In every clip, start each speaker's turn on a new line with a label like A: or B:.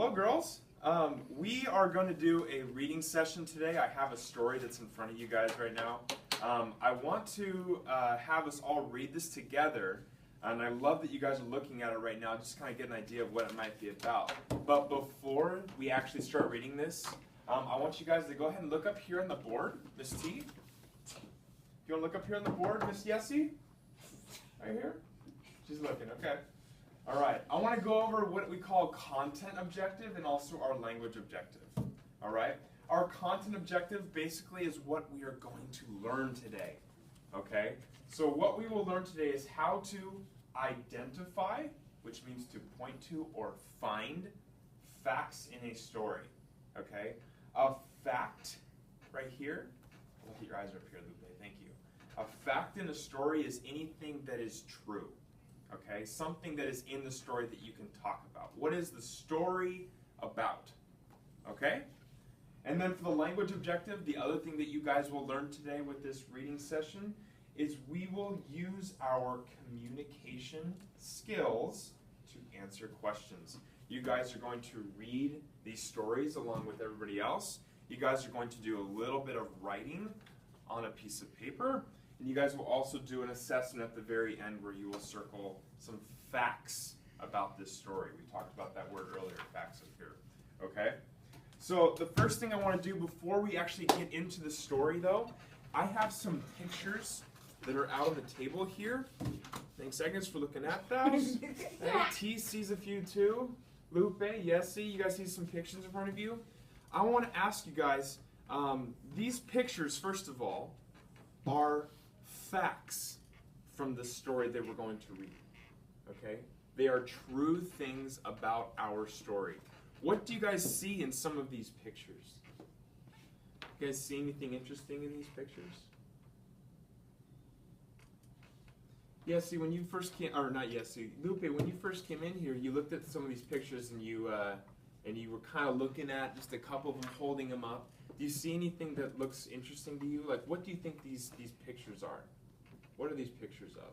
A: Hello, girls. We are going to do a reading session today. I have a story that's in front of you guys right now. I want to have us all read this together, and I love that you guys are looking at it right now, just kind of get an idea of what it might be about. But before we actually start reading this, I want you guys to go ahead and look up here on the board, Miss T. If you want to look up here on the board, Miss Yessie, right here. She's looking, okay. All right, I want to go over what we call content objective and also our language objective. All right, our content objective basically is what we are going to learn today. Okay, so what we will learn today is how to identify, which means to point to or find facts in a story. Okay, a fact right here. I'll get your eyes up here, Lupe. Thank you. A fact in a story is anything that is true. Okay, something that is in the story that you can talk about. What is the story about? Okay? And then for the language objective, the other thing that you guys will learn today with this reading session is we will use our communication skills to answer questions. You guys are going to read these stories along with everybody else. You guys are going to do a little bit of writing on a piece of paper. And you guys will also do an assessment at the very end where you will circle some facts about this story. We talked about that word earlier, facts up here. Okay? So the first thing I want to do before we actually get into the story, though, I have some pictures that are out on the table here. Thanks, Agnes, for looking at those. T sees a few too. Lupe, Yessie, you guys see some pictures in front of you. I want to ask you guys, these pictures, first of all, are facts from the story that we're going to read. Okay? They are true things about our story. What do you guys see in some of these pictures? You guys see anything interesting in these pictures? Yessie, when you first came, or not Yessie, Lupe, when you first came in here, you looked at some of these pictures and you were kind of looking at just a couple of them, holding them up. Do you see anything that looks interesting to you? Like, what do you think these pictures are? What are these pictures of?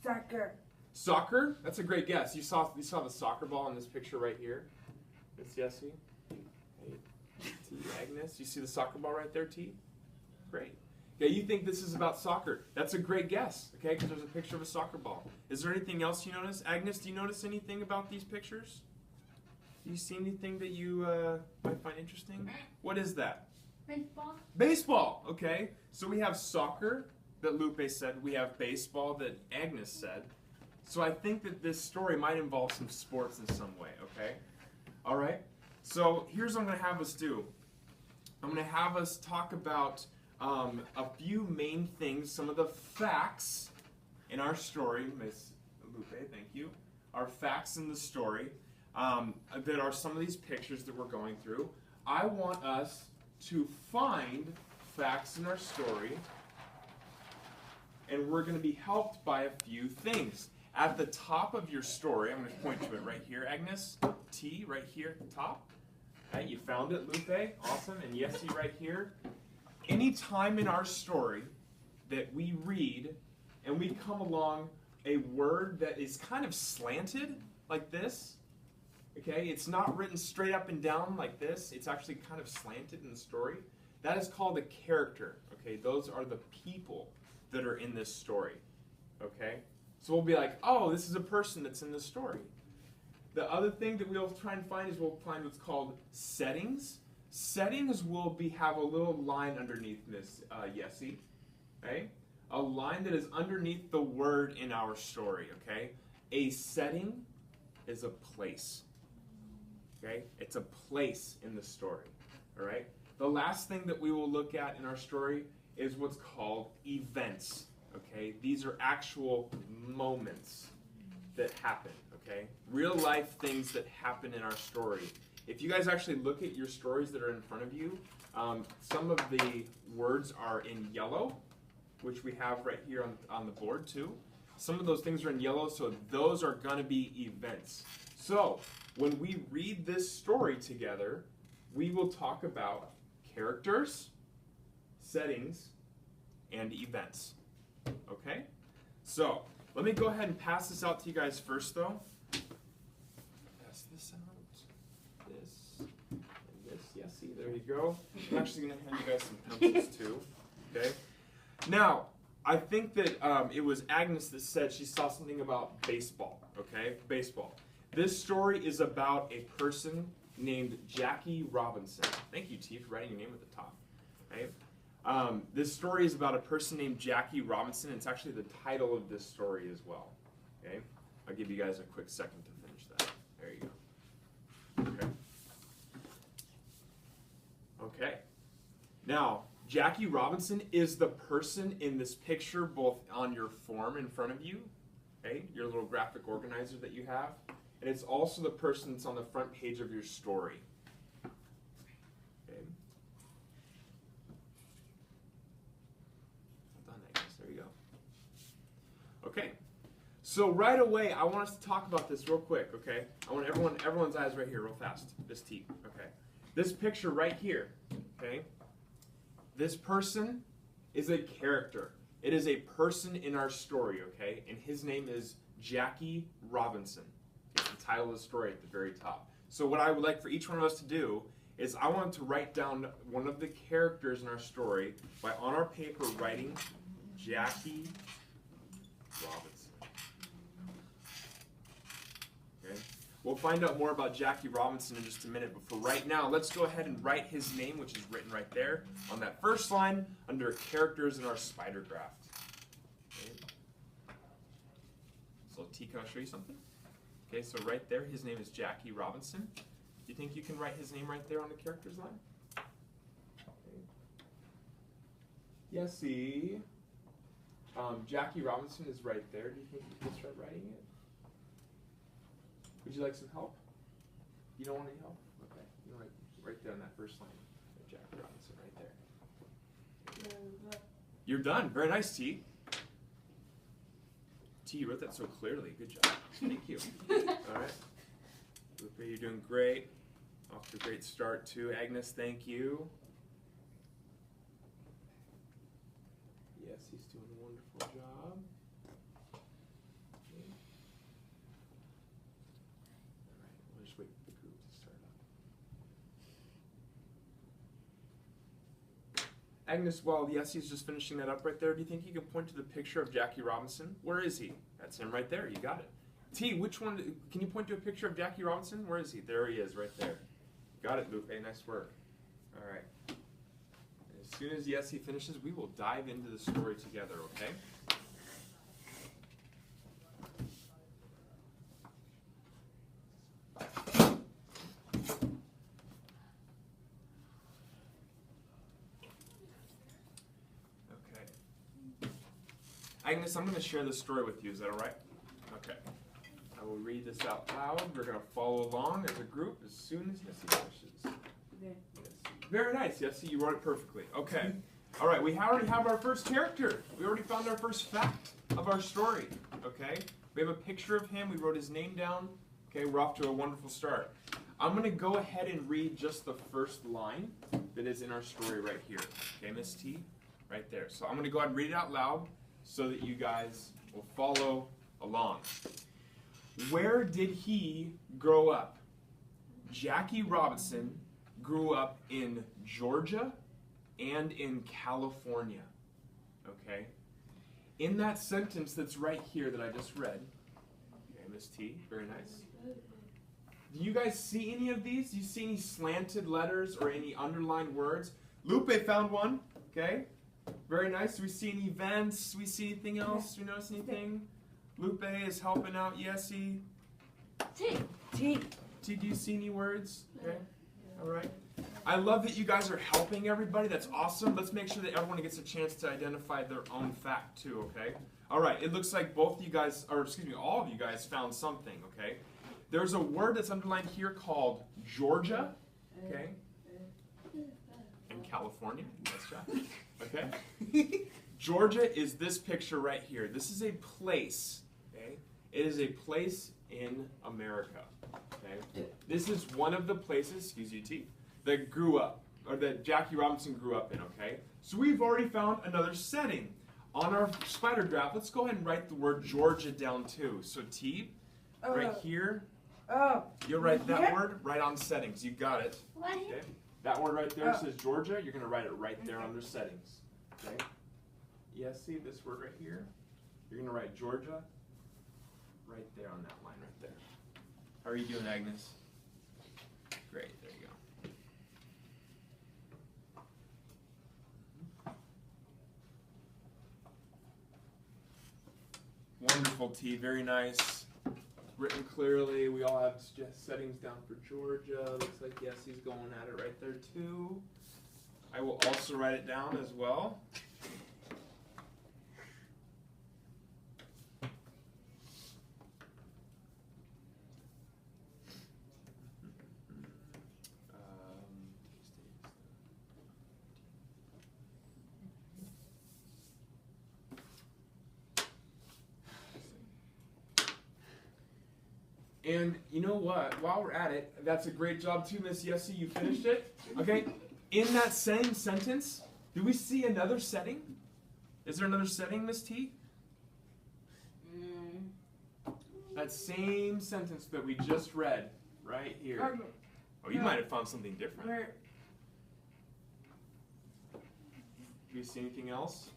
B: Soccer.
A: Soccer? That's a great guess. You saw the soccer ball in this picture right here. It's Yessie. Hey, T. Agnes. You see the soccer ball right there, T? Great. Okay, you think this is about soccer. That's a great guess, okay, because there's a picture of a soccer ball. Is there anything else you notice? Agnes, do you notice anything about these pictures? Do you see anything that you might find interesting? What is that?
B: Baseball.
A: Baseball, okay. So we have soccer that Lupe said. We have baseball that Agnes said. So I think that this story might involve some sports in some way, okay? All right. So here's what I'm going to have us do. I'm going to have us talk about a few main things, some of the facts in our story. Miss Lupe, thank you. Our facts in the story that are some of these pictures that we're going through. I want us to find facts in our story, and we're going to be helped by a few things. At the top of your story, I'm going to point to it right here, Agnes. T, right here at the top. Right, you found it, Lupe. Awesome. And Yessie right here. Any time in our story that we read and we come along a word that is kind of slanted like this, okay, it's not written straight up and down like this. It's actually kind of slanted in the story. That is called a character, okay? Those are the people that are in this story, okay? So we'll be like, oh, this is a person that's in this story. The other thing that we'll try and find is we'll find what's called settings. Settings will have a little line underneath this, Yessie, okay? A line that is underneath the word in our story, okay? A setting is a place, okay? It's a place in the story, all right? The last thing that we will look at in our story is what's called events, okay? These are actual moments that happen, okay? Real life things that happen in our story. If you guys actually look at your stories that are in front of you, some of the words are in yellow, which we have right here on the board too. Some of those things are in yellow, so those are going to be events. So when we read this story together, we will talk about characters, settings, and events. Okay? So let me go ahead and pass this out to you guys first, though. Pass this out. this, and this. Yeah, see, there you go. I'm actually going to hand you guys some pencils too. Okay. Now, I think that it was Agnes that said she saw something about baseball. Okay, baseball. This story is about a person named Jackie Robinson. Thank you, T, for writing your name at the top. Right? This story is about a person named Jackie Robinson. It's actually the title of this story as well. Okay, I'll give you guys a quick second to finish that. There you go. Okay. Okay. Now, Jackie Robinson is the person in this picture, both on your form in front of you, okay, your little graphic organizer that you have, and it's also the person that's on the front page of your story. Okay. Well done, Agnes. There you go. Okay. So right away, I want us to talk about this real quick, okay? I want everyone's eyes right here real fast. This T, okay? This picture right here, okay? This person is a character. It is a person in our story, okay? And his name is Jackie Robinson. It's the title of the story at the very top. So what I would like for each one of us to do is I want to write down one of the characters in our story by on our paper writing Jackie Robinson. Okay? We'll find out more about Jackie Robinson in just a minute, but for right now, let's go ahead and write his name, which is written right there on that first line under characters in our spider graph. Okay. So T, can I show you something? Okay, so right there, his name is Jackie Robinson. Do you think you can write his name right there on the characters line? Okay. Yes, see. Jackie Robinson is right there. Do you think you can start writing it? Would you like some help? You don't want any help? Okay. You want right there on that first line. Jackie Robinson right there. You're done. Very nice, T. T, you wrote that so clearly. Good job. Thank you. All right. Lupe, you're doing great. Off to a great start, too. Agnes, thank you. Yes, he's doing a wonderful job. Okay. All right, we'll just wait for the group to start up. Agnes, while Yessie's just finishing that up right there, do you think you can point to the picture of Jackie Robinson? Where is he? That's him right there. You got it. T, which one? Can you point to a picture of Jackie Robinson? Where is he? There he is, right there. Got it, Lupe. Nice work. All right. As soon as Yessie finishes, we will dive into the story together, okay? Agnes, I'm going to share this story with you. Is that all right? Okay. I will read this out loud. We're going to follow along as a group as soon as Yessie finishes.
B: Okay.
A: Yes. Very nice, Yessie. You wrote it perfectly. Okay. All right. We already have our first character. We already found our first fact of our story. Okay. We have a picture of him. We wrote his name down. Okay. We're off to a wonderful start. I'm going to go ahead and read just the first line that is in our story right here. Okay, Miss T? Right there. So I'm going to go ahead and read it out loud so that you guys will follow along. Where did he grow up? Jackie Robinson grew up in Georgia and in California. Okay? In that sentence that's right here that I just read, okay, Miss T, very nice. Do you guys see any of these? Do you see any slanted letters or any underlined words? Lupe found one, okay? Very nice. Do we see any events? Do we see anything else? Do we notice anything? Lupe is helping out Yessie.
B: T. T.
A: T, do you see any words? Okay. All right. I love that you guys are helping everybody. That's awesome. Let's make sure that everyone gets a chance to identify their own fact too, okay? All right. It looks like both of you guys, or excuse me, all of you guys found something, okay? There's a word that's underlined here called Georgia, okay? And California. Nice job. Okay? Georgia is this picture right here. This is a place, okay? It is a place in America, okay? This is one of the places, excuse you, T, that grew up, or that Jackie Robinson grew up in, okay? So we've already found another setting. On our spider graph, let's go ahead and write the word Georgia down too. So T, right here,
B: Oh.
A: You'll write that
B: Yeah.
A: word right on settings. You got it.
C: What?
A: Okay. That word right there
B: Oh.
A: says Georgia. You're going to write it right there under settings. Okay. Yeah, see this word right here? You're going to write Georgia right there on that line right there. How are you doing, Agnes? Great. There you go. Wonderful, T. Very nice. Written clearly. We all have just settings down for Georgia. Looks like yes, he's going at it right there too. I will also write it down as well. And you know what? While we're at it, that's a great job too, Miss Yessie. You finished it. Okay. In that same sentence, do we see another setting? Is there another setting, Miss T? That same sentence that we just read right here. Oh, you might have found something different. Do you see anything else?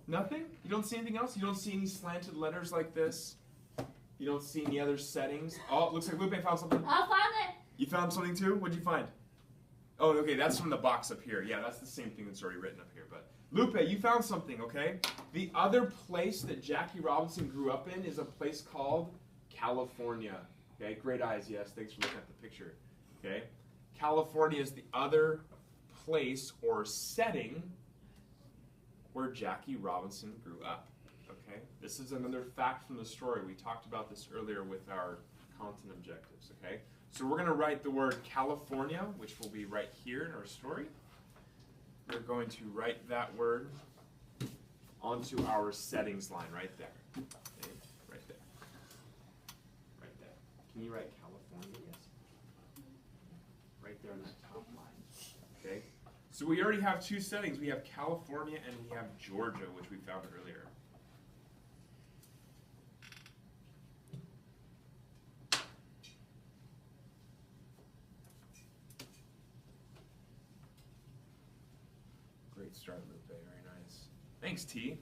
A: Nothing? You don't see anything else? You don't see any slanted letters like this? You don't see any other settings? Oh, it looks like Lupe found something.
C: I found it.
A: You found something too? What'd you find? Oh, okay, that's from the box up here. Yeah, that's the same thing that's already written up here. But Lupe, you found something, okay? The other place that Jackie Robinson grew up in is a place called California. Okay, great eyes, yes. Thanks for looking at the picture. Okay, California is the other place or setting where Jackie Robinson grew up. Okay, this is another fact from the story. We talked about this earlier with our content objectives. Okay, so we're going to write the word California, which will be right here in our story. We're going to write that word onto our settings line right there. Okay, right there. Right there. Can you write California? Yes. Right there on that top line. Okay. So we already have two settings. We have California and we have Georgia, which we found earlier. Great start, Lupe. Very nice. Thanks, T.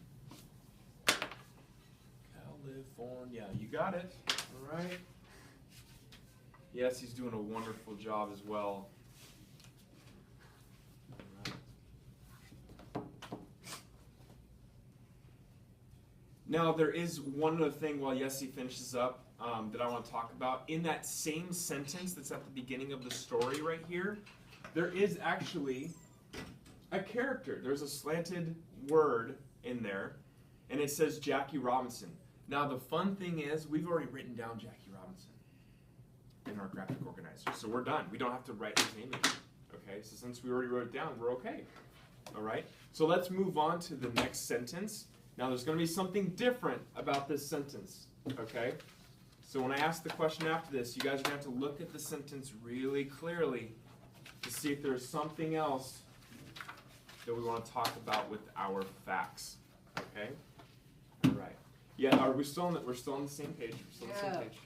A: California. You got it. All right. Yes, he's doing a wonderful job as well. Now, there is one other thing while Yessie finishes up that I want to talk about. In that same sentence that's at the beginning of the story right here, there is actually a character. There's a slanted word in there, and it says Jackie Robinson. Now, the fun thing is we've already written down Jackie Robinson in our graphic organizer, so we're done. We don't have to write his name again. Okay, so since we already wrote it down, we're okay. All right, so let's move on to the next sentence. Now, there's going to be something different about this sentence, okay? So when I ask the question after this, you guys are going to have to look at the sentence really clearly to see if there's something else that we want to talk about with our facts, okay? All right. Yeah, are we still on we're still on the same page? We're still on the same page.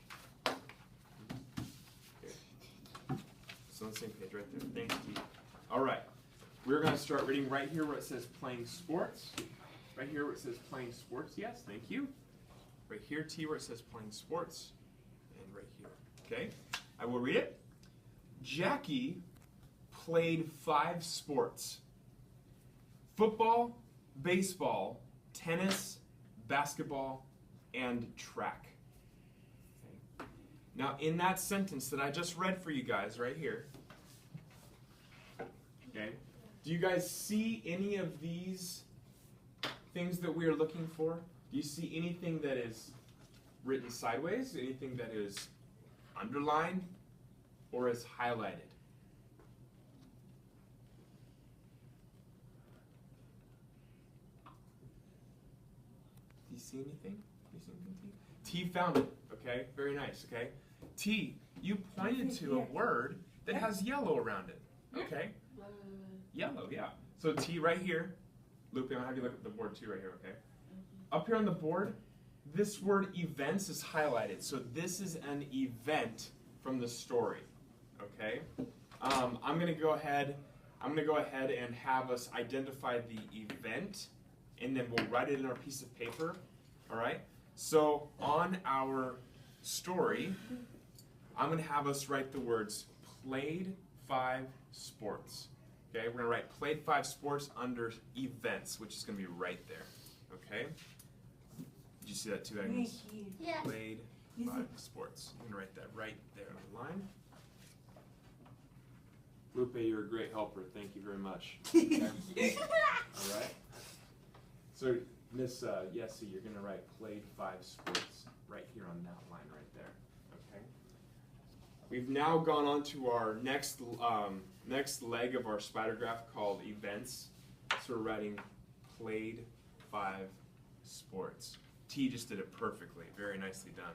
A: Okay. Still on the same page right there. Thanks, Steve. All right. We're going to start reading right here where it says playing sports. Right here where it says playing sports, yes, thank you. Right here, T, where it says playing sports. And right here, okay? I will read it. Jackie played 5 sports. Football, baseball, tennis, basketball, and track. Okay. Now, in that sentence that I just read for you guys right here, okay, do you guys see any of these things that we are looking for? Do you see anything that is written sideways, anything that is underlined, or is highlighted? Do you see anything? Do you see anything, T? T found it. Okay, very nice. Okay, T, you pointed to a word that has yellow around it. Okay, yellow, yeah. So T right here. Lupe, I'm going to have you look at the board too right here, okay? up here on the board, this word events is highlighted. So this is an event from the story. Okay? I'm gonna go ahead and have us identify the event, and then we'll write it in our piece of paper. All right? So on our story, I'm gonna have us write the words played 5 sports. Okay, we're going to write played 5 sports under events, which is going to be right there. Okay? Did you see that too, Agnes?
C: Yeah.
A: Played 5 sports. I'm going to write that right there on the line. Lupe, you're a great helper. Thank you very much. Okay? All right? So, Miss Yessie, you're going to write played 5 sports right here on that line right there. Okay? We've now gone on to our next leg of our spider graph called events. So we're writing played 5 sports. T just did it perfectly. Very nicely done.